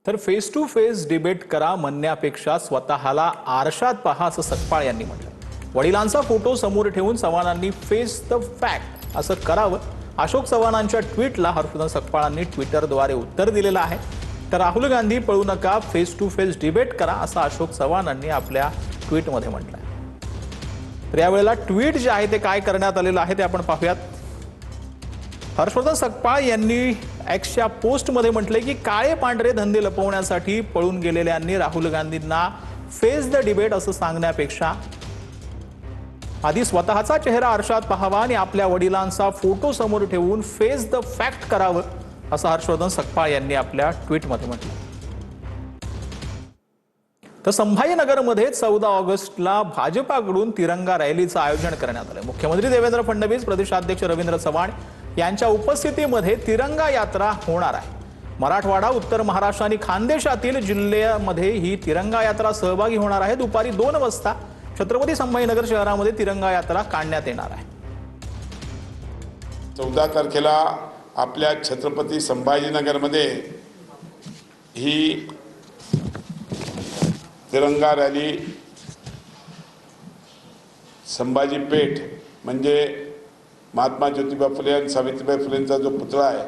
तर face to face debate करा म्हणण्यापेक्षा स्वतःला आरशात पहा असं सकपाळ यांनी म्हटलं। वडिलांचा फोटो समोर ठेवून चव्हाणांनी फेस द फॅक्ट असं करावं। अशोक चव्हाणांच्या ट्विटला हर्षवर्धन सकपाळांनी ट्विटरद्वारे उत्तर दिलेलं आहे। तर राहुल गांधी पळू नका, फेस टू फेस डिबेट करा असं अशोक चव्हाणांनी आपल्या ट्विटमध्ये म्हटलं आहे। तर यावेळेला ट्विट जे आहे ते काय करण्यात आलेलं आहे ते आपण पाहूयात। हर्षवर्धन सकपाळ यांनी एक्सच्या पोस्टमध्ये म्हटले की काळे पांढरे धंदे लपवण्यासाठी पळून गेलेल्यांनी राहुल गांधींना फेस द डिबेट असं सांगण्यापेक्षा आधी स्वतःचा चेहरा आरशात पाहावा आणि आपल्या वडिलांचा फोटो समोर ठेवून फेस द फॅक्ट करावं असं हर्षवर्धन सकपाळ यांनी आपल्या ट्विटमध्ये म्हटलं। तर संभाजीनगरमध्ये 14 ऑगस्टला भाजपाकडून तिरंगा रॅलीचं आयोजन करण्यात आलं। मुख्यमंत्री देवेंद्र फडणवीस, प्रदेशाध्यक्ष रवींद्र चव्हाण यांच्या उपस्थितीमध्ये तिरंगा यात्रा होणार आहे। मराठवाडा, उत्तर महाराष्ट्र आणि खानदेशातील जिल्ह्यामध्ये ही तिरंगा यात्रा सहभागी होणार आहे। दुपारी 2 वाजता छत्रपती संभाजीनगर शहरामध्ये तिरंगा यात्रा काढण्यात येणार आहे। 14 तारखेला आपल्या छत्रपती संभाजीनगरमध्ये ही तिरंगा रॅली, संभाजी पेठ म्हणजे महात्मा ज्योतिबा फुले आणि सावित्रीबाई फुलेंचा जो पुतळा आहे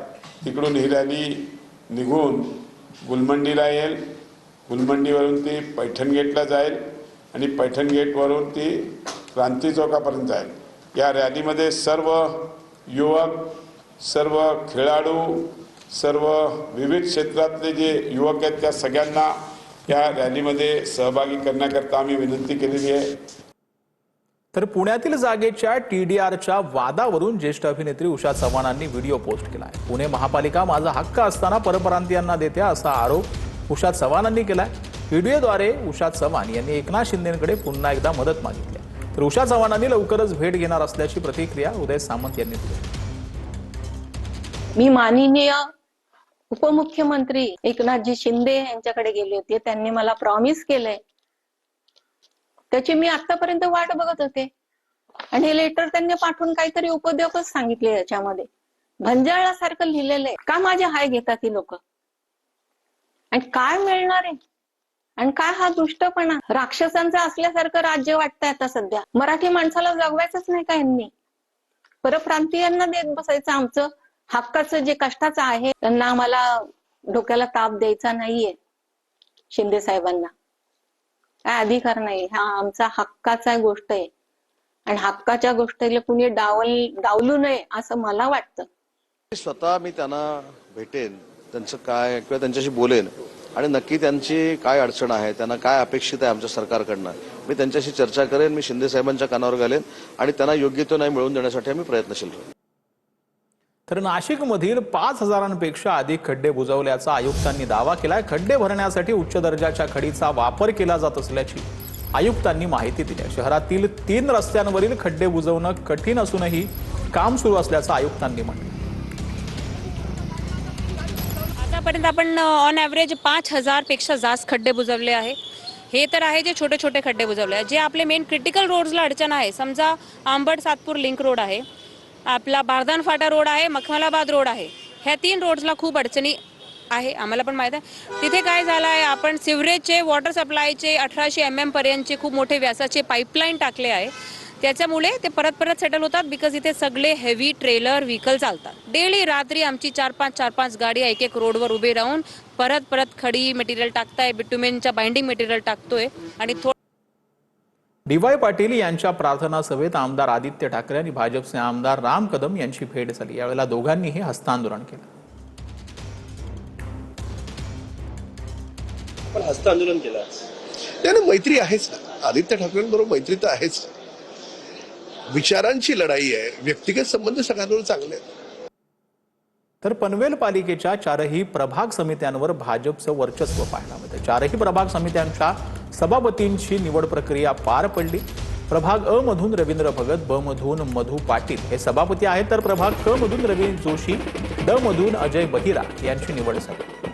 तिकडून ही रॅली निघून गुलमंडीला येईल। गुलमंडीवरून ती पैठण गेटला जाईल आणि पैठण गेटवरून ती क्रांती चौकापर्यंत जाईल। या रॅलीमध्ये सर्व युवक, सर्व खेळाडू, सर्व विविध क्षेत्रातले जे युवक आहेत त्या सगळ्यांना या रॅलीमध्ये सहभागी करण्याकरता आम्ही विनंती केलेली आहे। तर पुण्यातील जागेच्या टीडीआरच्या वादावरून ज्येष्ठ अभिनेत्री उषा चव्हाणांनी व्हिडिओ पोस्ट केला आहे। पुणे महापालिका माझा हक्क असताना परप्रांतीयांना देते असा आरोप उषा चव्हाणांनी केलाय। व्हिडिओद्वारे उषा चव्हाण यांनी एकनाथ शिंदेंकडे पुन्हा एकदा मदत मागितली आहे। तर उषा चव्हाणांनी लवकरच भेट घेणार असल्याची प्रतिक्रिया उदय सामंत यांनी दिली। मी माननीय उपमुख्यमंत्री एकनाथजी शिंदे यांच्याकडे गेले होते। त्यांनी मला प्रॉमिस केलंय, त्याची मी आतापर्यंत वाट बघत होते आणि हे लेटर त्यांनी पाठवून काहीतरी उपद्योगच सांगितले। याच्यामध्ये भंजाळासारखं लिहिलेलं आहे। का माझे हाय घेतात ही लोक आणि काय मिळणार आहे आणि काय हा दुष्टपणा, राक्षसांचा असल्यासारखं राज्य वाटतंय आता सध्या। मराठी माणसाला जगवायचंच नाही का यांनी? परप्रांतीयांना देत बसायचं आमचं हक्काचं जे कष्टाचं आहे, त्यांना आम्हाला डोक्याला ताप द्यायचा नाहीये। शिंदे साहेबांना काय अधिकार नाही, हा आमचा हक्काचा गोष्ट आहे आणि हक्काच्या गोष्टीला कुणी डावलू नये असं मला वाटतं। स्वतः मी त्यांना भेटेन, त्यांचं काय किंवा त्यांच्याशी बोलेन आणि नक्की त्यांची काय अडचण आहे, त्यांना काय अपेक्षित आहे आमच्या सरकारकडनं, मी त्यांच्याशी चर्चा करेन। मी शिंदे साहेबांच्या कानावर घालेन आणि त्यांना योग्य तो न्याय मिळवून देण्यासाठी आम्ही प्रयत्नशील राहू। तर नाशिकमधील 5000पेक्षा अधिक खड्डे बुजवल्याचा आयुक्तांनी दावा केलाय। खड्डे भरण्यासाठी उच्च दर्जाच्या खडीचा वापर केला जात असल्याची आयुक्तांनी माहिती दिली आहे। शहरातील 3 रस्त्यांवरील खड्डे बुजवणं कठीण असूनही काम सुरू असल्याचं आयुक्तांनी म्हटलं। आतापर्यंत आपण ऑन ॲव्हरेज 5000पेक्षा जास्त खड्डे बुजवले आहे। हे तर आहे जे छोटे छोटे खड्डे बुजवले आहे। जे आपले मेन क्रिटिकल रोड्सला अडचण आहे, समजा अंबड सातपूर लिंक रोड आहे, आपला बारदान फाटा रोड आहे, मखमलाबाद रोड आहे, ह्या 3 रोड्सला खूप अडचणी आहे, आम्हाला पण माहित आहे। तिथे काय झालं आहे, आपण सिवरेजचे, वॉटर सप्लायचे 1800 mm पर्यंतचे खूप मोठे व्यासाचे पाईपलाईन टाकले आहे। त्याच्यामुळे ते परत सेटल होतात, बिकॉज इथे सगळे हेवी ट्रेलर व्हेकल चालतात। डेली रात्री आमची 4-5 गाड्या एक रोडवर उभे राहून परत खडी मटेरियल टाकताय, बिटुमेनच्या बाइंडिंग मटेरियल टाकतोय आणि डी.वाय. पाटील यांच्या प्रार्थना सभेत आमदार आदित्य ठाकरे आणि भाजपचे आमदार राम कदम यांची भेट झाली। यावेळेला दोघांनीही हस्तांदोलन केलं। पण हस्तांदोलन केलं त्याने मैत्री आहेच ना, आदित्य ठाकरेंबरोबर मैत्री तर आहेच। विचारांची लढाई आहे, व्यक्तिगत संबंध सगळ्यांवर चांगले आहेत। तर पनवेल पालिकेच्या 4ही प्रभाग समित्यांवर भाजपचं वर्चस्व पाहायला मिळतं। 4ही प्रभाग समित्यांच्या सभापतींची निवड प्रक्रिया पार पडली। प्रभाग अ मधून रवींद्र भगत, ब मधून मधू पाटील हे सभापती आहेत, तर प्रभाग क मधून रवी जोशी, ड मधून अजय बहिरा यांची निवड झाली।